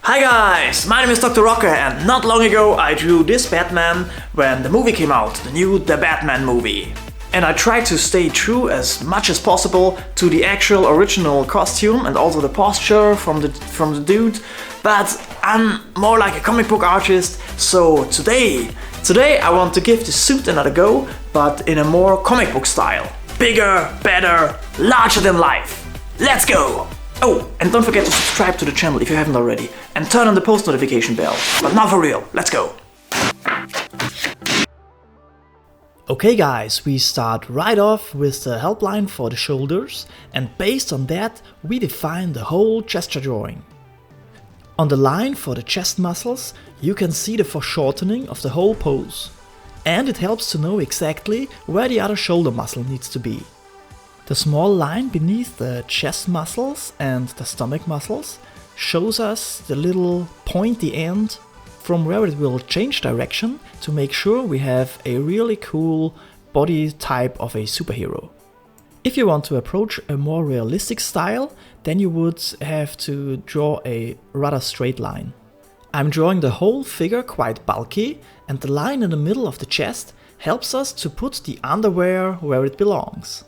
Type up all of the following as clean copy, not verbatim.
Hi guys, my name is Dr. Rocker and not long ago I drew this Batman when the movie came out, the new The Batman movie. And I tried to stay true as much as possible to the actual original costume and also the posture from the dude, but I'm more like a comic book artist, so today I want to give the suit another go, but in a more comic book style. Bigger, better, larger than life. Let's go! Oh, and don't forget to subscribe to the channel if you haven't already, and turn on the post notification bell. But now for real, let's go! Okay guys, we start right off with the helpline for the shoulders, and based on that we define the whole gesture drawing. On the line for the chest muscles you can see the foreshortening of the whole pose, and it helps to know exactly where the other shoulder muscle needs to be. The small line beneath the chest muscles and the stomach muscles shows us the little pointy end from where it will change direction to make sure we have a really cool body type of a superhero. If you want to approach a more realistic style, then you would have to draw a rather straight line. I'm drawing the whole figure quite bulky, and the line in the middle of the chest helps us to put the underwear where it belongs.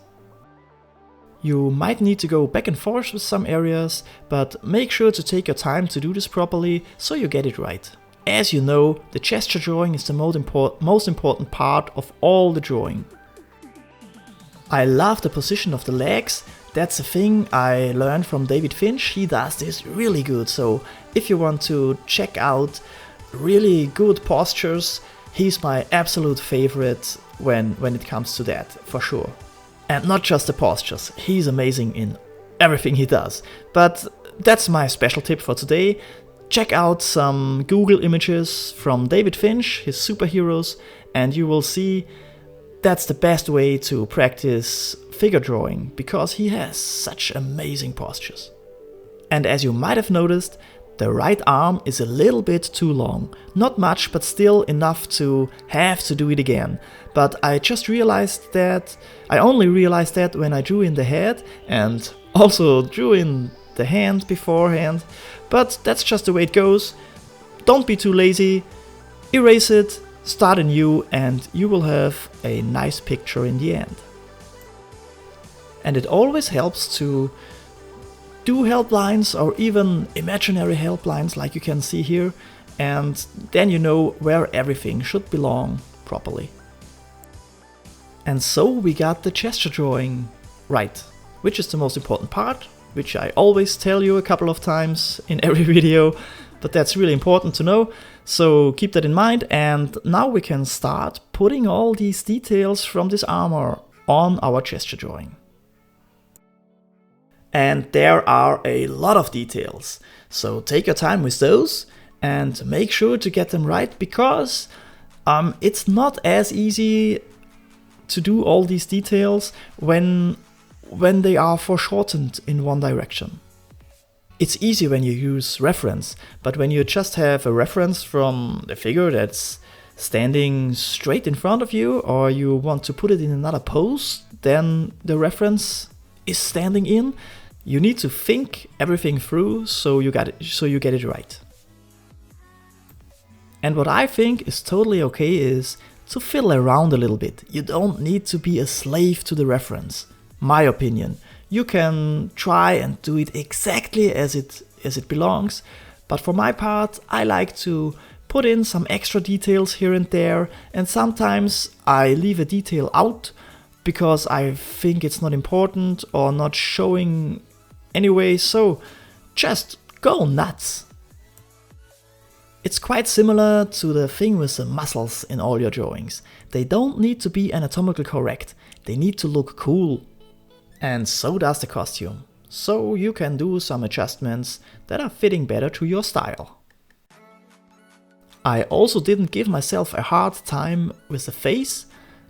You might need to go back and forth with some areas, but make sure to take your time to do this properly so you get it right. As you know, the gesture drawing is the most important part of all the drawing. I love the position of the legs. That's a thing I learned from David Finch. He does this really good, so if you want to check out really good postures, he's my absolute favorite when it comes to that, for sure. And not just the postures, he's amazing in everything he does. But that's my special tip for today. Check out some Google images from David Finch, his superheroes, and you will see that's the best way to practice figure drawing, because he has such amazing postures. And as you might have noticed, the right arm is a little bit too long. Not much, but still enough to have to do it again. But I just realized that, I only realized that when I drew in the head and also drew in the hand beforehand. But that's just the way it goes. Don't be too lazy, erase it, start anew, and you will have a nice picture in the end. And it always helps to do helplines or even imaginary helplines like you can see here, and then you know where everything should belong properly. And so we got the gesture drawing right, which is the most important part, which I always tell you a couple of times in every video, but that's really important to know, so keep that in mind. And now we can start putting all these details from this armor on our gesture drawing. And there are a lot of details, so take your time with those and make sure to get them right, because it's not as easy to do all these details when they are foreshortened in one direction. It's easy when you use reference, but when you just have a reference from the figure that's standing straight in front of you, or you want to put it in another pose than the reference is standing in, you need to think everything through so you get it right. And what I think is totally okay is to fiddle around a little bit. You don't need to be a slave to the reference. My opinion. You can try and do it exactly as it belongs, but for my part I like to put in some extra details here and there, and sometimes I leave a detail out because I think it's not important or not showing anyway, so just go nuts. It's quite similar to the thing with the muscles in all your drawings. They don't need to be anatomically correct, they need to look cool. And so does the costume. So you can do some adjustments that are fitting better to your style. I also didn't give myself a hard time with the face.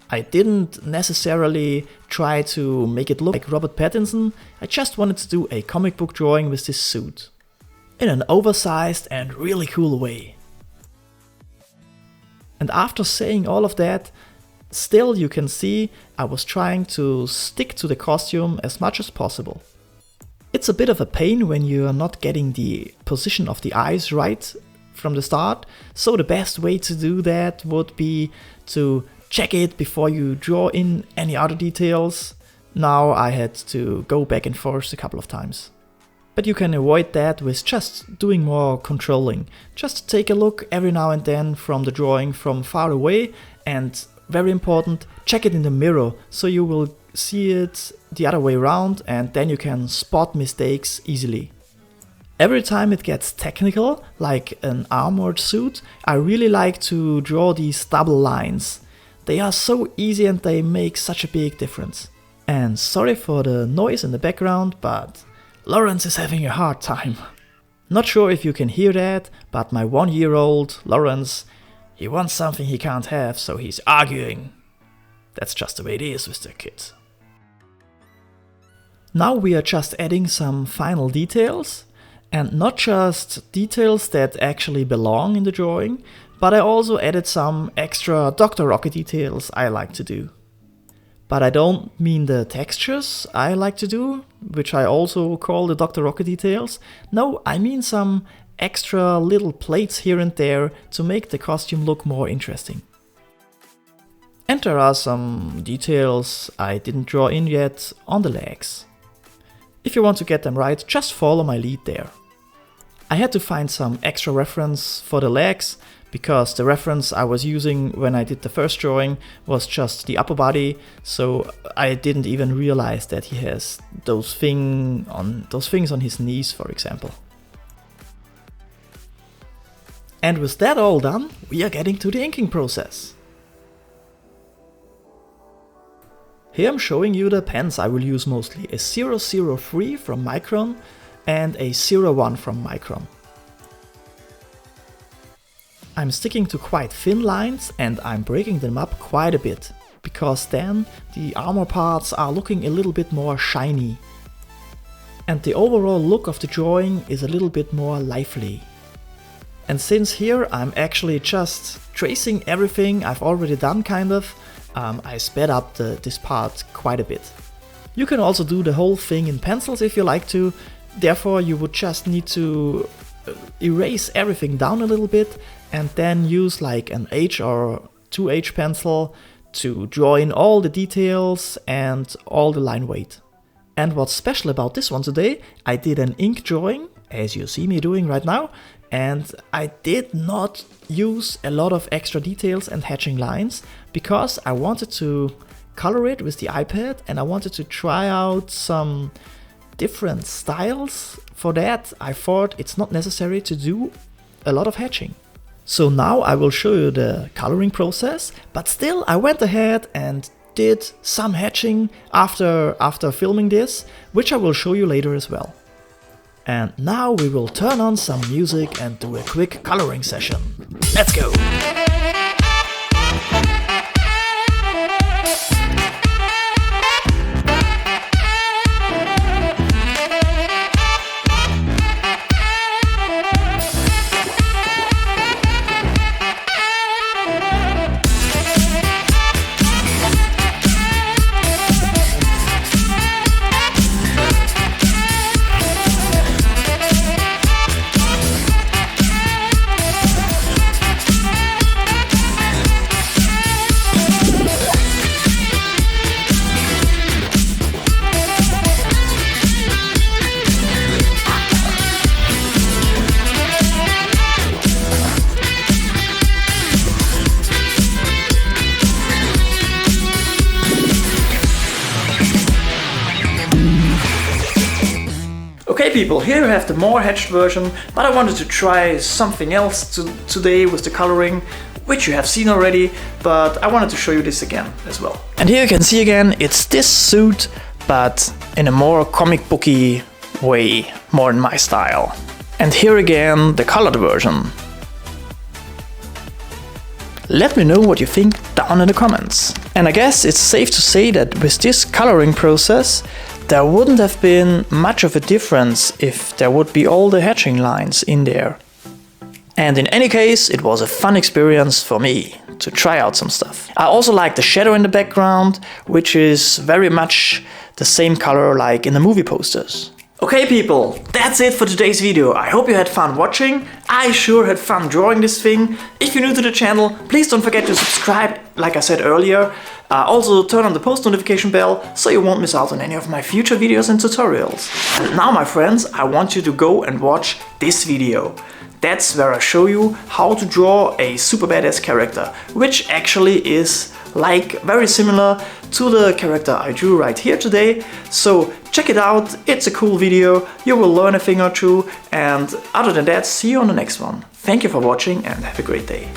I didn't necessarily try to make it look like Robert Pattinson. I just wanted to do a comic book drawing with this suit, in an oversized and really cool way. And after saying all of that, still you can see I was trying to stick to the costume as much as possible. It's a bit of a pain when you are not getting the position of the eyes right from the start, so the best way to do that would be to check it before you draw in any other details. Now I had to go back and forth a couple of times. But you can avoid that with just doing more controlling. Just take a look every now and then from the drawing from far away, and very important, check it in the mirror so you will see it the other way around, and then you can spot mistakes easily. Every time it gets technical, like an armored suit, I really like to draw these double lines. They are so easy and they make such a big difference. And sorry for the noise in the background, but Lawrence is having a hard time. Not sure if you can hear that, but my 1-year-old Lawrence, he wants something he can't have, so he's arguing. That's just the way it is with the kids. Now we are just adding some final details, and not just details that actually belong in the drawing, but I also added some extra Dr. Rocket details I like to do. But I don't mean the textures I like to do, which I also call the Dr. Rocket details. No, I mean some extra little plates here and there to make the costume look more interesting. And there are some details I didn't draw in yet on the legs. If you want to get them right, just follow my lead there. I had to find some extra reference for the legs, because the reference I was using when I did the first drawing was just the upper body, so I didn't even realize that he has those things on his knees, for example. And with that all done, we are getting to the inking process. Here I'm showing you the pens I will use mostly, a 003 from Micron and a 01 from Micron. I'm sticking to quite thin lines and I'm breaking them up quite a bit, because then the armor parts are looking a little bit more shiny. And the overall look of the drawing is a little bit more lively. And since here I'm actually just tracing everything I've already done kind of, I sped up this part quite a bit. You can also do the whole thing in pencils if you like to, therefore you would just need to erase everything down a little bit and then use like an H or 2H pencil to draw in all the details and all the line weight. And what's special about this one today, I did an ink drawing, as you see me doing right now, and I did not use a lot of extra details and hatching lines because I wanted to color it with the iPad and I wanted to try out some different styles. For that, I thought it's not necessary to do a lot of hatching. So now I will show you the coloring process, but still I went ahead and did some hatching after filming this, which I will show you later as well. And now we will turn on some music and do a quick coloring session. Let's go! Okay people, here you have the more hatched version, but I wanted to try something else today with the coloring, which you have seen already, but I wanted to show you this again as well. And here you can see again, it's this suit, but in a more comic booky way, more in my style. And here again, the colored version. Let me know what you think down in the comments. And I guess it's safe to say that with this coloring process, there wouldn't have been much of a difference if there would be all the hatching lines in there. And in any case, it was a fun experience for me to try out some stuff. I also like the shadow in the background, which is very much the same color like in the movie posters. Okay people, that's it for today's video. I hope you had fun watching. I sure had fun drawing this thing. If you're new to the channel, please don't forget to subscribe, like I said earlier. Also turn on the post notification bell so you won't miss out on any of my future videos and tutorials. And now my friends, I want you to go and watch this video. That's where I show you how to draw a super badass character, which actually is like very similar to the character I drew right here today. So check it out, it's a cool video, you will learn a thing or two, and other than that, see you on the next one. Thank you for watching and have a great day.